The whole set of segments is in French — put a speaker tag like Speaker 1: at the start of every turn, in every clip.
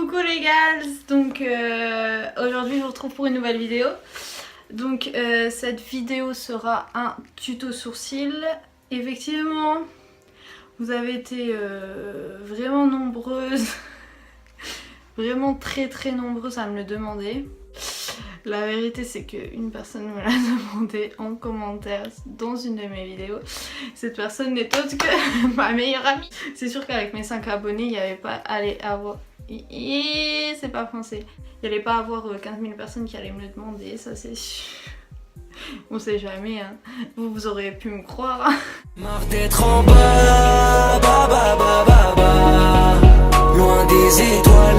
Speaker 1: Coucou les gars, donc aujourd'hui je vous retrouve pour une nouvelle vidéo. Donc cette vidéo sera un tuto sourcils. Effectivement, vous avez été vraiment nombreuses, vraiment très nombreuses à me le demander. La vérité c'est qu'une personne me l'a demandé en commentaire dans une de mes vidéos. Cette personne n'est autre que ma meilleure amie. C'est sûr qu'avec mes 5 abonnés, il n'y avait pas allé avoir... c'est pas français. Il n'y allait pas avoir 15 000 personnes qui allaient me le demander, ça c'est sûr. On sait jamais, hein. Vous aurez pu me croire. Hein.
Speaker 2: Marre d'être en bas, loin des étoiles,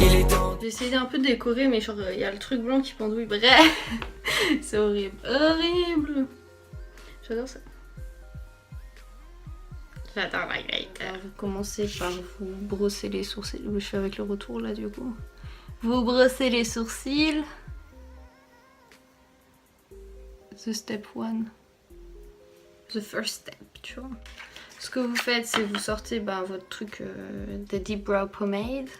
Speaker 2: il est temps.
Speaker 1: J'ai essayé un peu de décorer, mais genre il y a le truc blanc qui pendouille. Bref, c'est horrible, horrible. J'adore ça. J'adore la highlighter. Vous commencez par vous brosser les sourcils. Je fais avec le retour là du coup. Vous brossez les sourcils. The step one. The first step, tu vois. Ce que vous faites, c'est vous sortez votre truc de Deep Brow Pomade.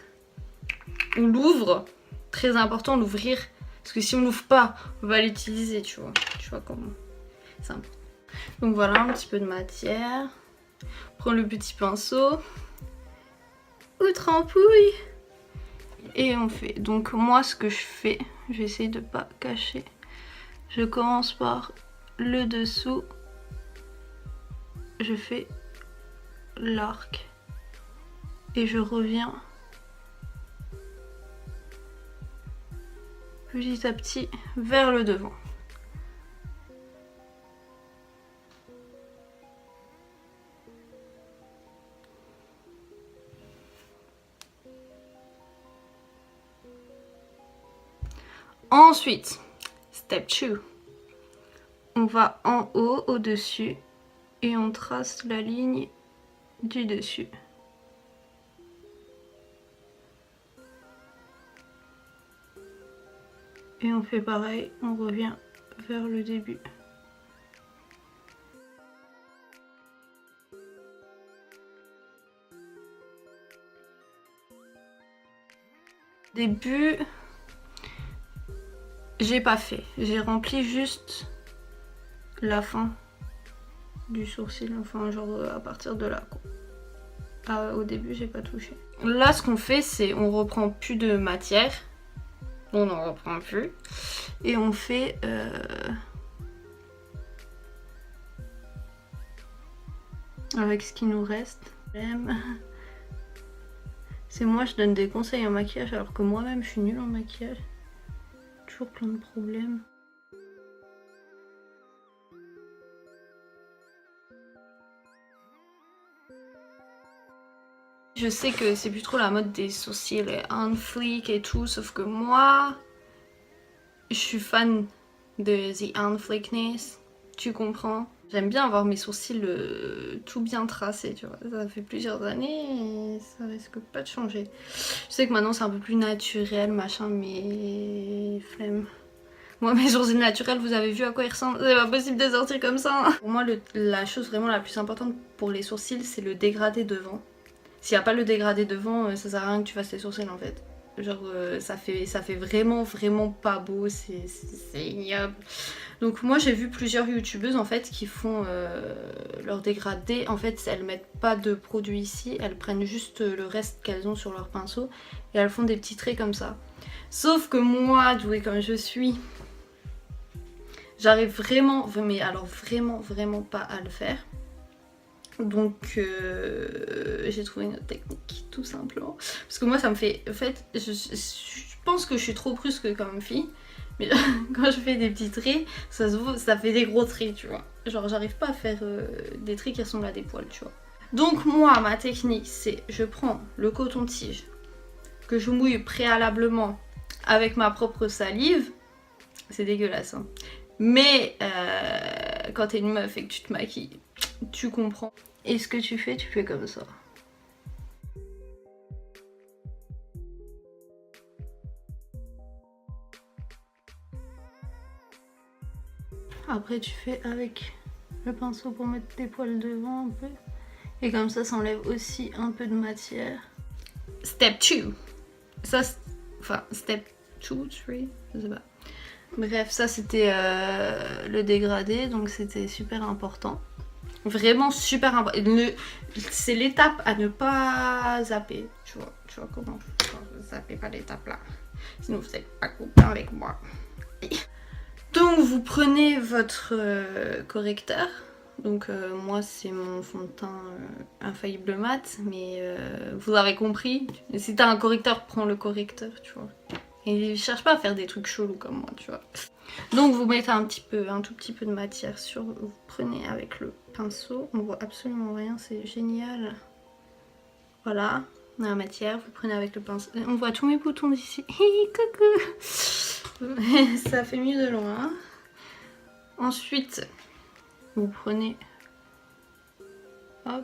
Speaker 1: On l'ouvre. Très important d'ouvrir. Parce que si on l'ouvre pas, on va l'utiliser, tu vois. Tu vois comment. C'est important. Donc voilà, un petit peu de matière. Prends le petit pinceau. Outre-empouille. Et on fait. Donc moi, ce que je fais, je vais essayer de pas cacher. Je commence par le dessous. Je fais l'arc. Et je reviens petit à petit vers le devant. Ensuite, step 2. On va en haut, au-dessus, et on trace la ligne du dessus. Et on fait pareil, on revient vers le début. Début, j'ai pas fait. J'ai rempli juste la fin du sourcil, enfin genre à partir de là quoi. Au début, j'ai pas touché. Là, ce qu'on fait, c'est on reprend plus de matière. On n'en reprend plus. Et on fait... avec ce qui nous reste. C'est moi, je donne des conseils en maquillage alors que moi-même, je suis nulle en maquillage. Toujours plein de problèmes. Je sais que c'est plus trop la mode des sourcils on fleek et tout, sauf que moi, je suis fan de the on fleekness, tu comprends? J'aime bien avoir mes sourcils tout bien tracés, tu vois. Ça fait plusieurs années et ça risque pas de changer. Je sais que maintenant c'est un peu plus naturel, machin, mais flemme. Moi, mes sourcils naturels, vous avez vu à quoi ils ressemblent? C'est pas possible de sortir comme ça. Pour moi, la chose vraiment la plus importante pour les sourcils, c'est le dégradé devant. S'il n'y a pas le dégradé devant, ça sert à rien que tu fasses tes sourcils en fait. Genre ça fait vraiment pas beau, c'est ignoble. Donc moi j'ai vu plusieurs youtubeuses en fait qui font leur dégradé. En fait elles mettent pas de produit ici, elles prennent juste le reste qu'elles ont sur leur pinceau et elles font des petits traits comme ça. Sauf que moi, douée comme je suis, j'arrive vraiment, mais alors vraiment pas à le faire. Donc j'ai trouvé une autre technique tout simplement. Parce que moi ça me fait... En fait je pense que je suis trop brusque comme fille. Mais quand je fais des petits traits, ça se voit, ça fait des gros traits tu vois. Genre j'arrive pas à faire des traits qui ressemblent à des poils tu vois. Donc moi ma technique c'est je prends le coton-tige que je mouille préalablement avec ma propre salive. C'est dégueulasse hein. Mais quand t'es une meuf et que tu te maquilles, tu comprends. Et ce que tu fais comme ça. Après tu fais avec le pinceau pour mettre tes poils devant un peu. Et comme ça enlève aussi un peu de matière. Step 2. ça, enfin, step 2, 3, je sais pas. Bref, ça c'était le dégradé, donc c'était super important. Vraiment super important. C'est l'étape à ne pas zapper. Tu vois comment? Zappez pas l'étape là. Sinon vous n'êtes pas copain avec moi. Donc vous prenez votre correcteur. Donc moi c'est mon fond de teint infaillible mat, mais vous avez compris. Si t'as un correcteur, prends le correcteur, tu vois. Et cherche pas à faire des trucs chelous comme moi, tu vois. Donc vous mettez un tout petit peu de matière sur, vous prenez avec le pinceau, on voit absolument rien, c'est génial. Voilà, on a la matière, vous prenez avec le pinceau, on voit tous mes boutons d'ici. Coucou. Ça fait mieux de loin. Ensuite, vous prenez, hop.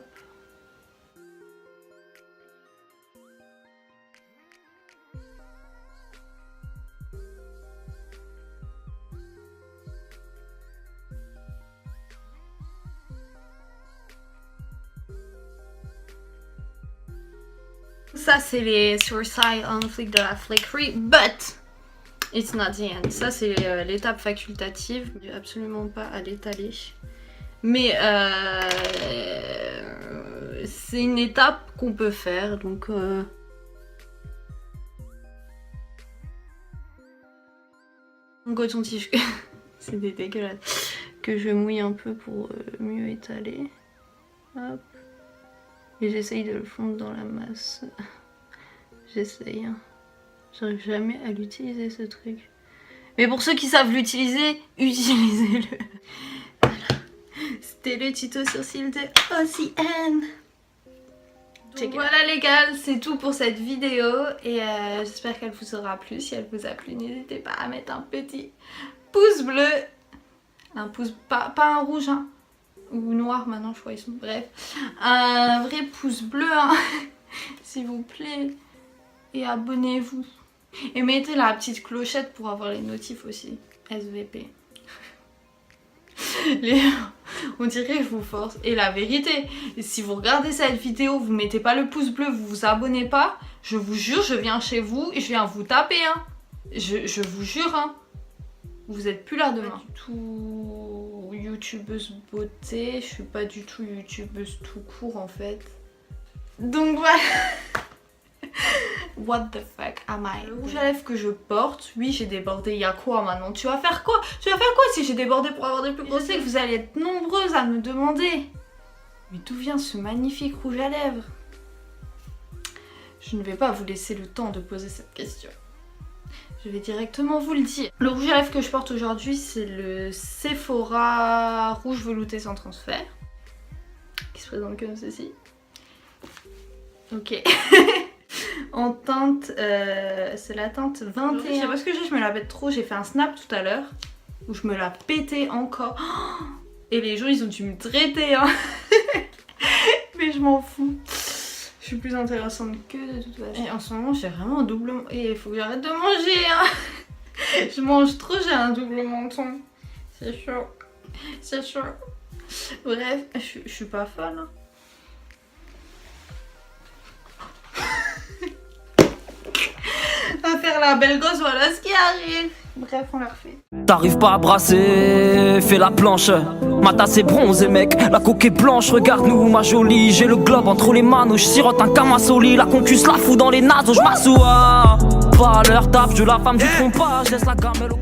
Speaker 1: Ça c'est les Sourcil on Fleek de la Flakery, but it's not the end. Ça c'est l'étape facultative, absolument pas à l'étaler. Mais c'est une étape qu'on peut faire, donc mon coton-tige, c'est dégueulasse, que je mouille un peu pour mieux étaler. Hop. Et j'essaye de le fondre dans la masse. J'essaye. Hein. J'arrive jamais à l'utiliser ce truc. Mais pour ceux qui savent l'utiliser, utilisez-le. Voilà. C'était le tuto sourcil de OCN. Donc voilà les gars, c'est tout pour cette vidéo. Et j'espère qu'elle vous aura plu. Si elle vous a plu, n'hésitez pas à mettre un petit pouce bleu. Un pouce, pas un rouge, hein. Ou noir maintenant je crois ils sont, bref, un vrai pouce bleu hein, s'il vous plaît, et abonnez-vous et mettez la petite clochette pour avoir les notifs aussi, SVP. On dirait que je vous force, et la vérité, si vous regardez cette vidéo, vous mettez pas le pouce bleu, vous vous abonnez pas, je vous jure je viens chez vous et je viens vous taper hein. Je vous jure hein. Vous êtes plus là demain. Je suis pas du tout youtubeuse beauté, je suis pas du tout youtubeuse tout court en fait. Donc voilà. What the fuck am I? Le rouge à lèvres que je porte, oui j'ai débordé, il y a quoi maintenant? Tu vas faire quoi? Tu vas faire quoi si j'ai débordé pour avoir des plus gros? Je sais que vous allez être nombreuses à me demander. Mais d'où vient ce magnifique rouge à lèvres? Je ne vais pas vous laisser le temps de poser cette question. Je vais directement vous le dire. Le rouge à lèvres que je porte aujourd'hui, c'est le Sephora rouge velouté sans transfert. Qui se présente comme ceci. Ok. En teinte, c'est la teinte 21. Je sais pas ce que j'ai, je me la pète trop. J'ai fait un snap tout à l'heure où je me la pétais encore. Et les gens ils ont dû me traiter hein. Mais je m'en fous. Je suis plus intéressante que de toute façon. Et en ce moment j'ai vraiment un double... Et il faut que j'arrête de manger hein. Je mange trop, j'ai un double menton. C'est chaud. C'est chaud. Bref, je suis pas folle hein. À faire la belle gosse, voilà ce qui arrive. Bref, on la refait.
Speaker 3: T'arrives pas à brasser, fais la planche. Ma tasse est bronzée mec, la coque est blanche. Regarde-nous ma jolie, j'ai le globe entre les manos. Je sirote un camassoli, la concuse la fout dans les naseaux. Je m'assois, pas à leur table, je la femme du compas. Je laisse la gamelle au